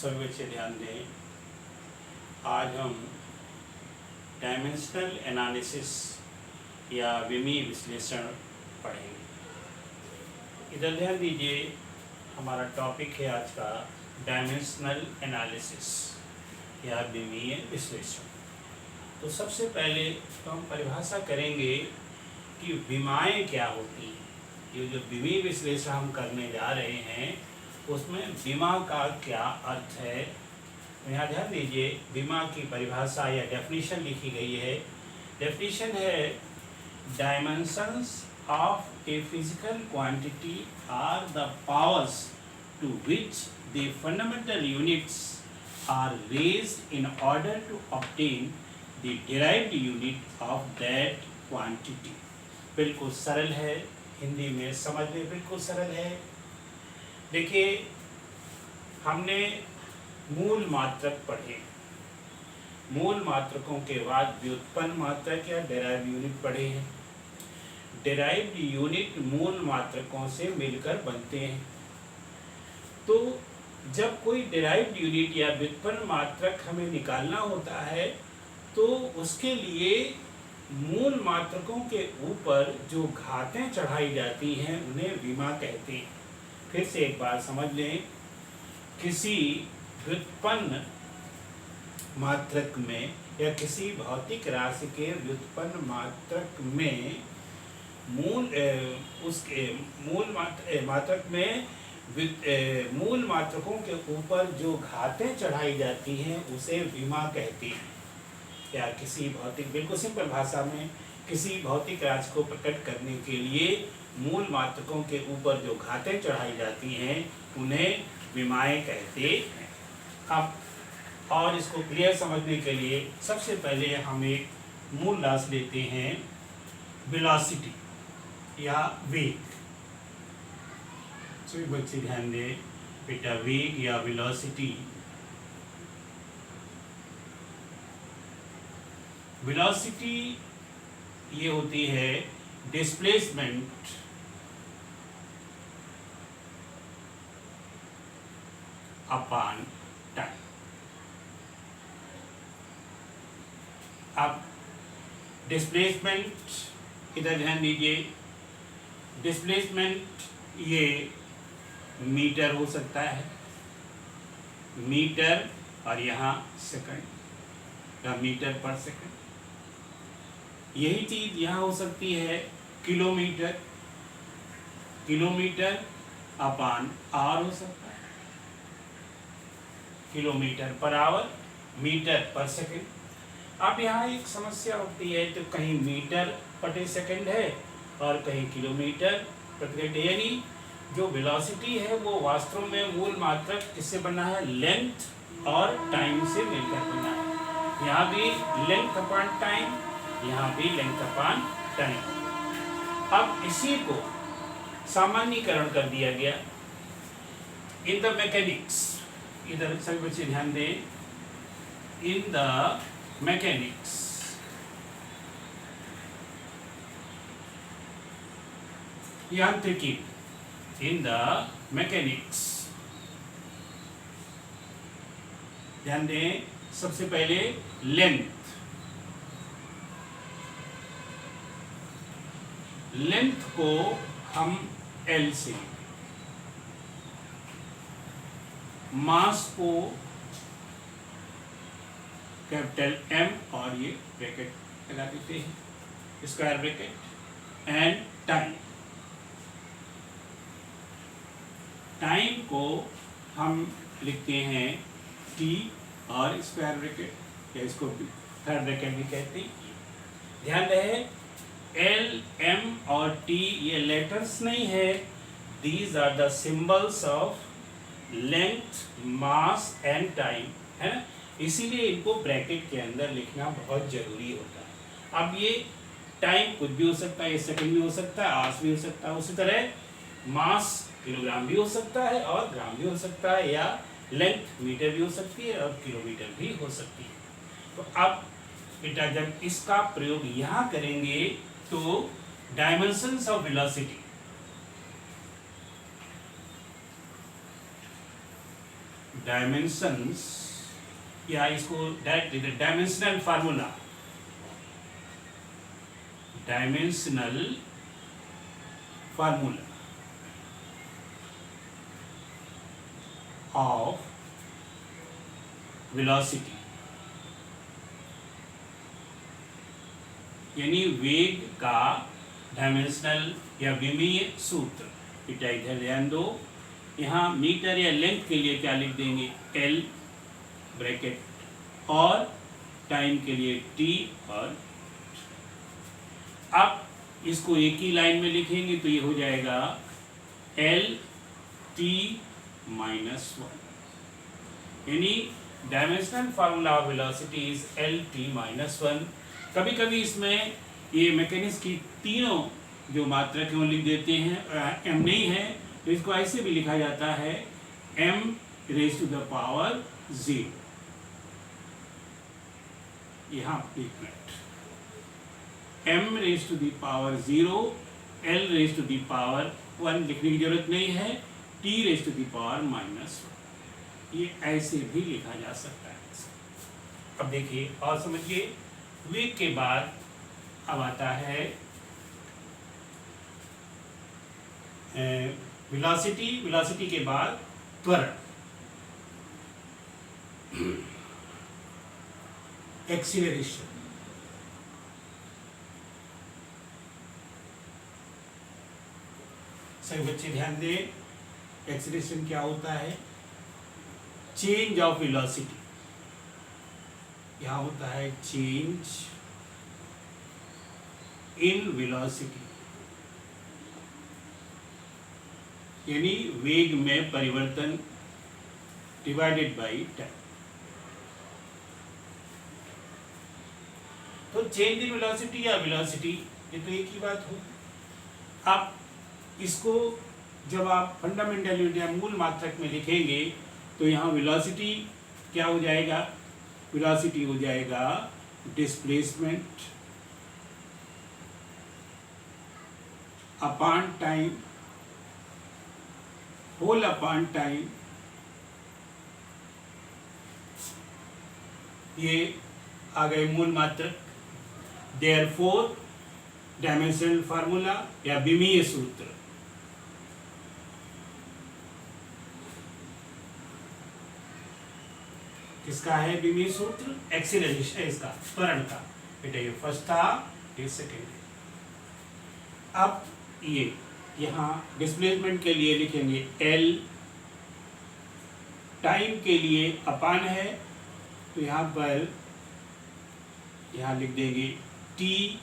सभी बच्चे ध्यान दें। आज हम डायमेंशनल एनालिसिस या विमीय विश्लेषण पढ़ेंगे। इधर ध्यान दीजिए, हमारा टॉपिक है आज का डायमेंशनल एनालिसिस या विमीय विश्लेषण। तो सबसे पहले तो हम परिभाषा करेंगे कि विमाएँ क्या होती हैं। ये जो विमीय विश्लेषण हम करने जा रहे हैं उसमें विमा का क्या अर्थ है। यहाँ ध्यान दीजिए, विमा की परिभाषा या डेफिनेशन लिखी गई है। डेफिनेशन है, dimensions of a physical quantity are the powers to which the fundamental units are raised in order to obtain the derived unit of that quantity. बिल्कुल सरल है, हिंदी में समझने बिल्कुल सरल है। देखिए, हमने मूल मात्रक पढ़े, मूल मात्रकों के बाद व्युत्पन्न मात्रक या डेराइव्ड यूनिट पढ़े हैं। डेराइव्ड यूनिट मूल मात्रकों से मिलकर बनते हैं। तो जब कोई डेराइव्ड यूनिट या व्युत्पन्न मात्रक हमें निकालना होता है तो उसके लिए मूल मात्रकों के ऊपर जो घातें चढ़ाई जाती हैं उन्हें विमा कहते हैं। फिर से एक बार समझ लें, किसी व्युत्पन्न मात्रक में या किसी भौतिक राशि के व्युत्पन्न मात्रक में मूल मात्रकों के ऊपर जो घातें चढ़ाई जाती हैं उसे विमा कहते हैं। या किसी भौतिक, बिल्कुल सिंपल भाषा में, किसी भौतिक राशि को प्रकट करने के लिए मूल मात्रकों के ऊपर जो घातें चढ़ाई जाती हैं उन्हें विमाएँ कहते हैं। अब और इसको क्लियर समझने के लिए सबसे पहले हम एक मूल राशि लेते हैं, वेलोसिटी या वेग। सभी बच्चे ध्यान दें बेटा, वेग या वेलोसिटी। वेलोसिटी ये होती है डिस्प्लेसमेंट अपॉन टाइम। अब डिस्प्लेसमेंट, इधर ध्यान दीजिए, डिस्प्लेसमेंट ये मीटर हो सकता है, मीटर, और यहाँ सेकंड या मीटर पर सेकंड। यही चीज यहाँ हो सकती है किलोमीटर, किलोमीटर अपॉन आवर हो सकता है, किलोमीटर पर आवर, मीटर पर सेकंड। अब यहाँ एक समस्या होती है, तो कहीं मीटर प्रति सेकंड है और कहीं किलोमीटर प्रति घंटे। यानी जो वेलोसिटी है वो वास्तव में मूल मात्रक किससे बना है, लेंथ और टाइम से मिलकर बना है। यहाँ भी लेंथ अपॉन टाइम, यहाँ भी लेंथ अपॉन टाइम। अब इसी को सामान्यीकरण कर दिया गया इन द मैकेनिक्स। इधर सभी बच्चे ध्यान दें, इन द मैकेनिक्स यांत्रिकी, इन द मैकेनिक्स। ध्यान दें, सबसे पहले लेंथ, लेंथ को हम L से, मास को कैपिटल M और ये ब्रैकेट लगा देते हैं, square bracket, and time, time को हम लिखते हैं T और स्क्वायर ब्रैकेट, या इसको थर्ड ब्रैकेट भी कहते हैं। ध्यान रहे, L, M और T ये लेटर्स नहीं है, these are the symbols of length, mass and time, है ना। इसीलिए इनको ब्रैकेट के अंदर लिखना बहुत जरूरी होता है। अब ये टाइम कुछ भी हो सकता है, ये सेकंड भी हो सकता है, आवर्स भी हो सकता है, उसी तरह मास किलोग्राम भी हो सकता है और ग्राम भी हो सकता है, या लेंथ मीटर भी हो सकती है और किलोमीटर भी हो सकती है। तो अब बेटा जब इसका प्रयोग यहाँ करेंगे तो डायमेंशंस ऑफ वेलोसिटी, डायमेंशंस, या इसको direct dimensional formula, dimensional formula of velocity, यानी वेग का डायमेंशनल या विमीय सूत्र। बेटा इधर ध्यान दो, यहाँ मीटर या लेंथ के लिए क्या लिख देंगे, एल ब्रैकेट, और टाइम के लिए टी। और अब इसको एक ही लाइन में लिखेंगे तो ये हो जाएगा एल टी माइनस वन, यानी dimensional formula of velocity is L T minus one. कभी कभी इसमें ये मैकेनिक्स की तीनों जो मात्रक हैं वो लिख देते हैं, एम नहीं है तो इसको ऐसे भी लिखा जाता है M raise to the power 0। यहाँ एक मिनट, m raise to the power 0, l raise to the power 1 लिखने की जरूरत नहीं है, t raise to the power minus 1, ये ऐसे भी लिखा जा सकता है। अब देखिए और समझिए, वेग के बाद अब आता है वेलोसिटी, वेलोसिटी के बाद त्वरण, एक्सीलरेशन। सभी बच्चे ध्यान दें, एक्सीलरेशन क्या होता है, चेंज ऑफ वेलोसिटी। यहाँ होता है चेंज इन वेलोसिटी, यानी वेग में परिवर्तन डिवाइडेड बाय टाइम। तो चेंज इन वेलोसिटी या वेलोसिटी, ये तो एक ही बात हो। अब इसको जब आप फंडामेंटल यूनिट या मूल मात्रक में लिखेंगे तो यहाँ वेलोसिटी क्या हो जाएगा, वेलोसिटी हो जाएगा displacement upon time, whole upon time. ये आ गए मूल मात्रक। देयरफॉर डायमेंशनल फार्मूला या विमीय सूत्र, किसका है विमीय सूत्र, एक्सीलरेशन, इसका त्वरण का। बेटा ये फर्स्ट था, ये सेकेंड है। अब ये यहाँ डिस्प्लेसमेंट के लिए लिखेंगे एल, टाइम के लिए अपान है तो यहाँ पर यहाँ लिख देंगे टी,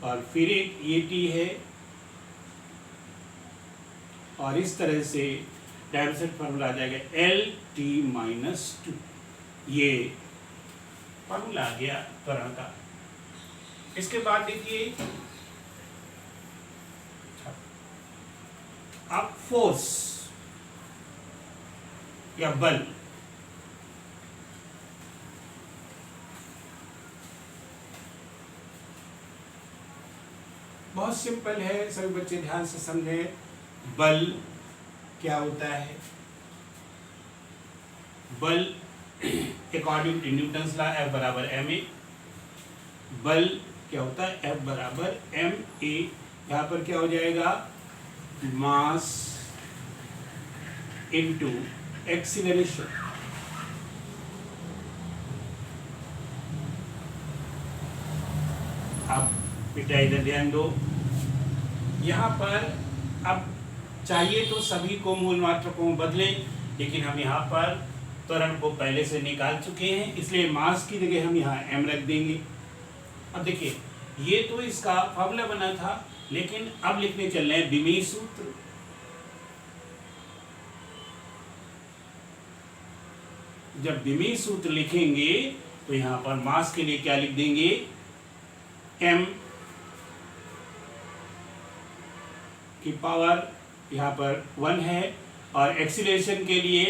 और फिर एक ये टी है, और इस तरह से डायमेंशन फार्मूला आ जाएगा एल टी माइनस 2। ये फार्मूला आ गया त्वरण का। इसके बाद देखिए अब फोर्स या बल, बहुत सिंपल है, सभी बच्चे ध्यान से समझें। बल क्या होता है, बल according to Newton's law F बराबर ma, बल क्या होता है F बराबर ma। यहाँ पर क्या हो जाएगा, मास इनटू एक्सीलरेशन। अब बेटा इधर ध्यान दो, यहाँ पर अब चाहिए तो सभी को मूल मात्रकों में बदलें, लेकिन हम यहाँ पर त्वरण को पहले से निकाल चुके हैं, इसलिए मास की जगह हम यहाँ m रख देंगे। अब देखिए ये तो इसका फॉर्मूला बना था, लेकिन अब लिखने चल रहे हैं विमीय सूत्र। जब विमीय सूत्र लिखेंगे तो यहाँ पर मास के लिए क्या लिख देंगे, m की पावर यहाँ पर 1 है, और एक्सीलरेशन के लिए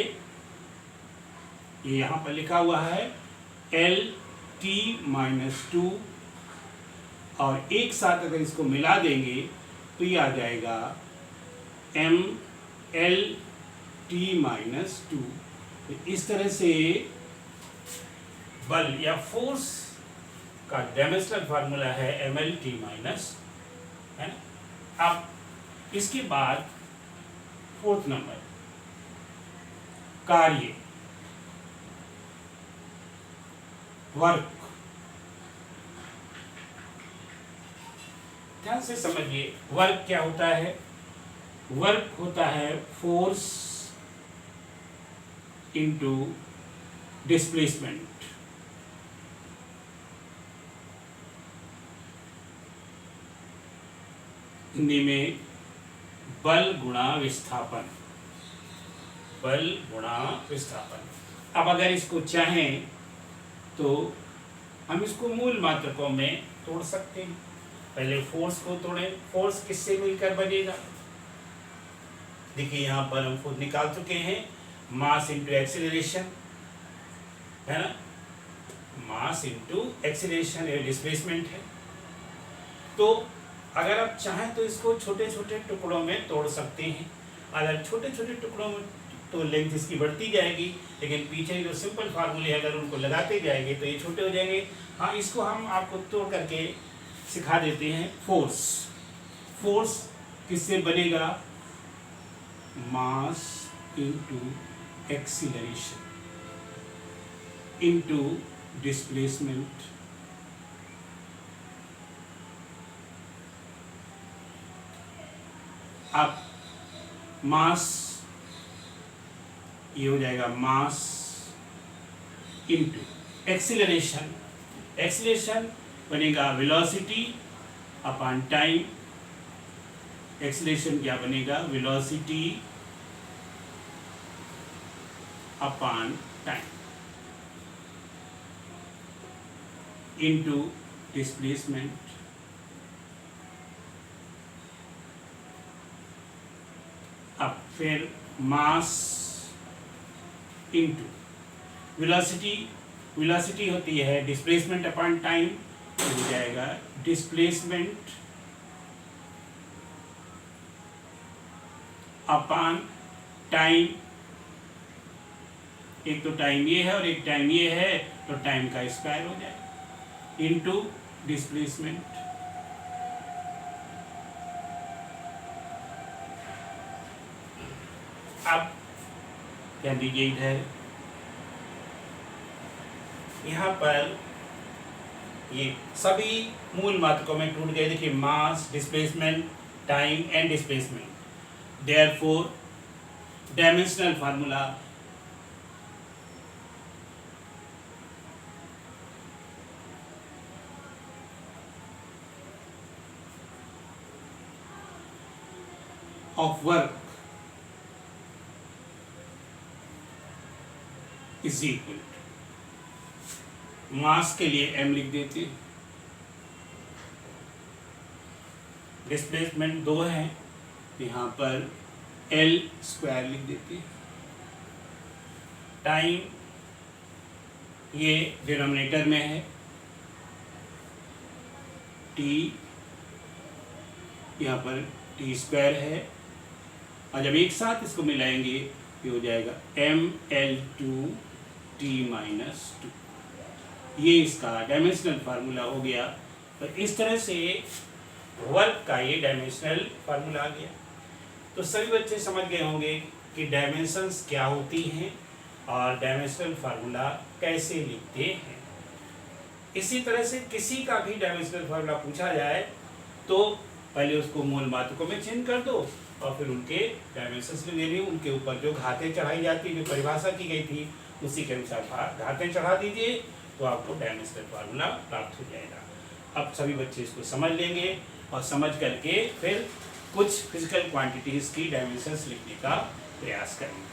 ये यहाँ पर लिखा हुआ है एल टी माइनस 2, और एक साथ अगर इसको मिला देंगे तो ये आ जाएगा एम एल टी माइनस 2। तो इस तरह से बल या फोर्स का डायमेंशनल फार्मूला है mlt माइनस, है ना। अब इसके बाद 4th नंबर कार्य, वर्क। ध्यान से समझिए, वर्क क्या होता है। वर्क होता है फोर्स इनटू डिस्प्लेसमेंट। हिंदी में बल गुणा विस्थापन, बल गुणा विस्थापन। अब अगर इसको चाहें तो हम इसको मूल मात्रकों में तोड़ सकते हैं। पहले फोर्स को तोड़ें। फोर्स किससे मिलकर बनेगा? देखिए यहाँ पर हम खुद निकाल चुके हैं, मास इंटू एक्सीलरेशन, है ना। मास इंटू एक्सीलरेशन या डिस्प्लेसमेंट है। तो अगर आप चाहें तो इसको छोटे छोटे टुकड़ों में तोड़ सकते हैं। अगर छोटे छोटे टुकड़ों में तो लेंथ इसकी बढ़ती जाएगी, लेकिन पीछे जो सिंपल फार्मूले अगर उनको लगाते जाएंगे तो ये छोटे हो जाएंगे। हाँ, इसको हम आपको तोड़ करके सिखा देते हैं। फोर्स, फोर्स किससे बनेगा? Mass into acceleration into displacement. अब मास ये हो जाएगा मास इंटू एक्सीलरेशन। एक्सीलरेशन बनेगा वेलोसिटी अपॉन टाइम। एक्सीलरेशन क्या बनेगा? Velocity upon time into displacement. अब फिर मास इंटू वेलोसिटी, वेलोसिटी होती है डिस्प्लेसमेंट अपॉन टाइम, तो हो जाएगा डिस्प्लेसमेंट अपॉन टाइम। एक तो टाइम ये है और एक टाइम ये है, तो टाइम का स्क्वायर हो जाएगा इंटू डिस्प्लेसमेंट। अब क्या दीजिए इधर, यहाँ पर ये सभी मूल मात्रकों में टूट गए। देखिए mass, displacement, time and displacement. Therefore dimensional formula of work is equal to, mass के लिए m लिख देते, डिस्प्लेसमेंट 2 है, यहाँ पर l स्क्वायर लिख देते, टाइम ये डिनोमिनेटर में है, t यहाँ पर t स्क्वायर है, और जब एक साथ इसको मिलाएंगे ये हो जाएगा ml2t माइनस 2। ये इसका डायमेंशनल फार्मूला हो गया। तो इस तरह से वर्क का ये डायमेंशनल फार्मूला आ गया। तो सभी बच्चे समझ गए होंगे कि डायमेंशंस क्या होती हैं और डायमेंशनल फार्मूला कैसे लिखते हैं। इसी तरह से किसी का भी डायमेंशनल फार्मूला पूछा जाए तो पहले उसको मूल मात्रकों में चिन्ह कर दो और फिर उनके डायमेंशंस में देनी, उनके ऊपर जो घातें चढ़ाई जाती, जो परिभाषा की गई थी उसी के अनुसार घातें चढ़ा दीजिए, तो आपको डायमेंशनल फार्मूला प्राप्त हो जाएगा। अब सभी बच्चे इसको समझ लेंगे और समझ करके फिर कुछ फिजिकल क्वांटिटीज़ की डायमेंशंस लिखने का प्रयास करेंगे।